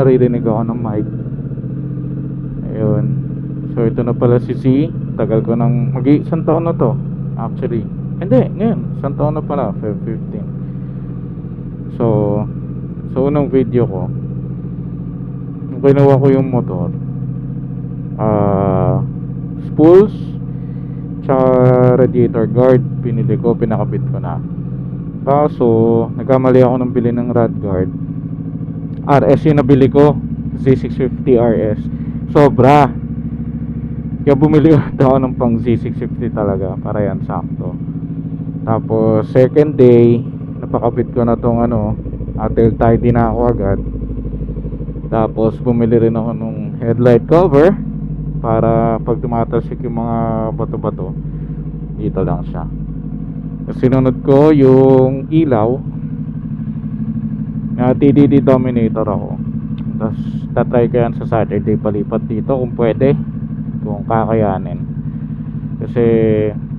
naririnig ako ng mic. Ayun. So ito na pala si C. Tagal ko nang isang taon na to actually. Hindi, ngayon isang taon na pala, Feb 15. So unang video ko, nung kinuha ko yung motor, spools tsaka radiator guard pinili ko, pinakabit ko na. Kaso nagkamali ako ng bili ng rad guard. RS yung nabili ko, Z650 RS. Sobra. Kaya bumili ako ng pang Z650 talaga, para yan sakto. Tapos second day, napakabit ko na tong until tidy na ako agad. Tapos bumili rin ako nung headlight cover para pag tumatalsik yung mga bato-bato, dito lang siya. Sinunod ko yung ilaw na TDD Dominator ako. Tapos tatry ko yan sa Saturday, palipat dito kung pwede, kung kakayanin. Kasi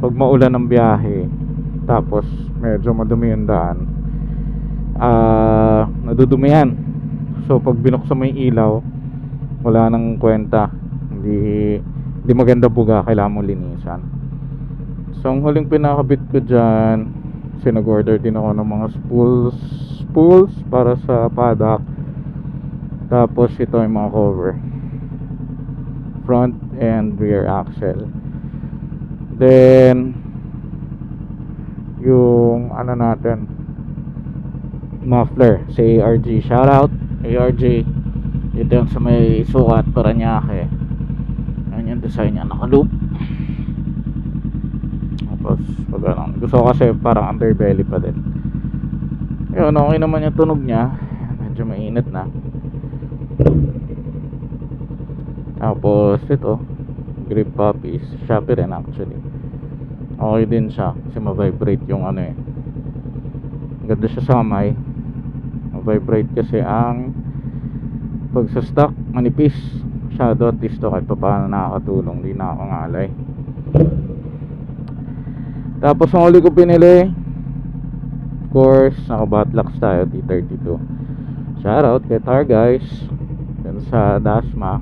pag maulan ng biyahe tapos medyo madumi yung daan, nadudumi yan. So pag binuksan mo yung ilaw, wala nang kwenta, hindi maganda buga, kailangan mo linisan. So ang huling pinakabit ko dyan, sinag-order din ako ng mga spools para sa paddock. Tapos ito yung mga cover, front and rear axle. Then yung natin, muffler sa ARG. Shoutout ARG. Ito yung sa may sukat, Paranaque. Ayan yung design niya, naka-loop. Tapos pag gusto ko kasi parang underbelly pa din. Yun, okay naman yung tunog niya. Medyo mainit na. Tapos ito, grip puppies, Shopee rin actually. Okay din siya kasi ma-vibrate yung ganda siya sa kamay. Ma-vibrate kasi ang pag sa stock manipis masyado, at least to kahit pa paano nakakatulong, di na ako ngalay. Tapos ang huli ko pinili, of course, naka Batlux tayo, T32. Shoutout kay Tar guys, yan sa Dasma.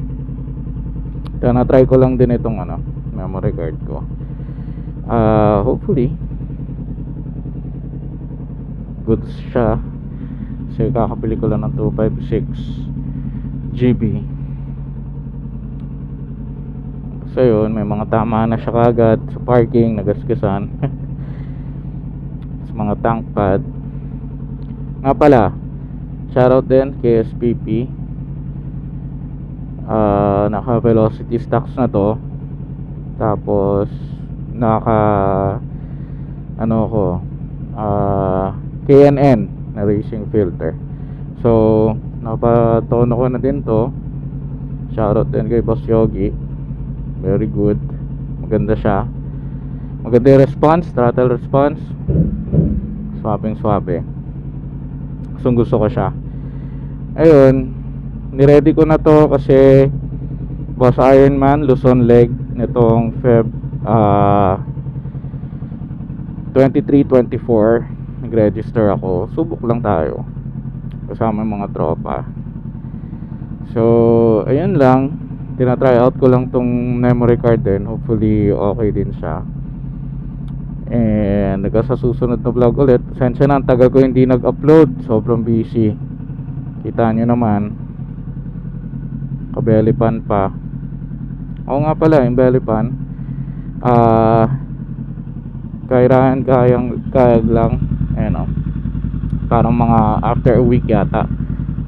Kaya na-try ko lang din itong memory card ko. Hopefully good siya. Kasi kakabili ko lang ng 256 GB. So yun, may mga tama na siya kagad sa parking, nagasgasan. Sa mga tank pad. Nga pala, shoutout din kay SPP. Naka velocity stocks na to. Tapos naka KNN na racing filter. So napatono ko na din to. Shoutout din kay Boss Yogi. Very good, maganda siya. Maganda yung response, throttle response, swabe. Gusto ko siya. Ayun, niready ko na to kasi Boss Ironman Luzon leg nitong Feb 23-24 nag-register ako. Subok lang tayo kasama yung mga tropa. So ayun lang, tinatry out ko lang tong memory card din. Hopefully okay din siya. And sa susunod na vlog ulit. Sensya na, ang tagal ko hindi nag-upload, sobrang busy. Kita nyo naman, kabelly pan pa. Oo nga pala, yung belly pan, kayag lang. Ayan, parang mga after a week yata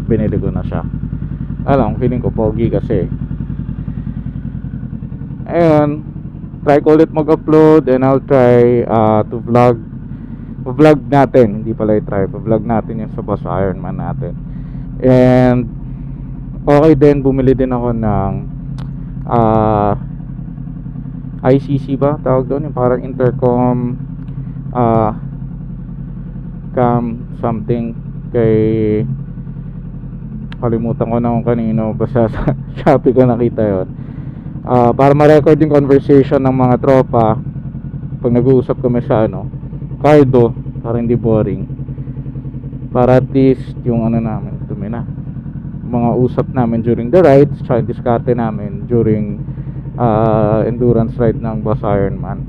binili ko na siya. Alam, feeling ko pogi kasi. Ayun, try ko ulit mag-upload, and I'll try to vlog natin. Hindi pala i-try, vlog natin yung sa Boss Ironman natin. And okay din, bumili din ako ng ICC ba tawag doon, yung parang intercom cam something, kay kalimutan ko na kung kanino, basta sa Shopee ko nakita yon. Para ma-record yung conversation ng mga tropa pag nag-uusap kami sa cardo, para hindi boring, para at least yung namin dumi na, mga usap namin during the rides, tsaka diskarte namin during endurance ride ng Boss Ironman,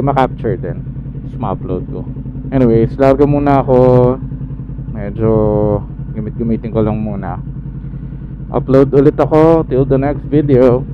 ma-capture din, tapos ma-upload ko. Anyways, larga muna ako, medyo gamitin ko lang muna. Upload ulit ako till the next video.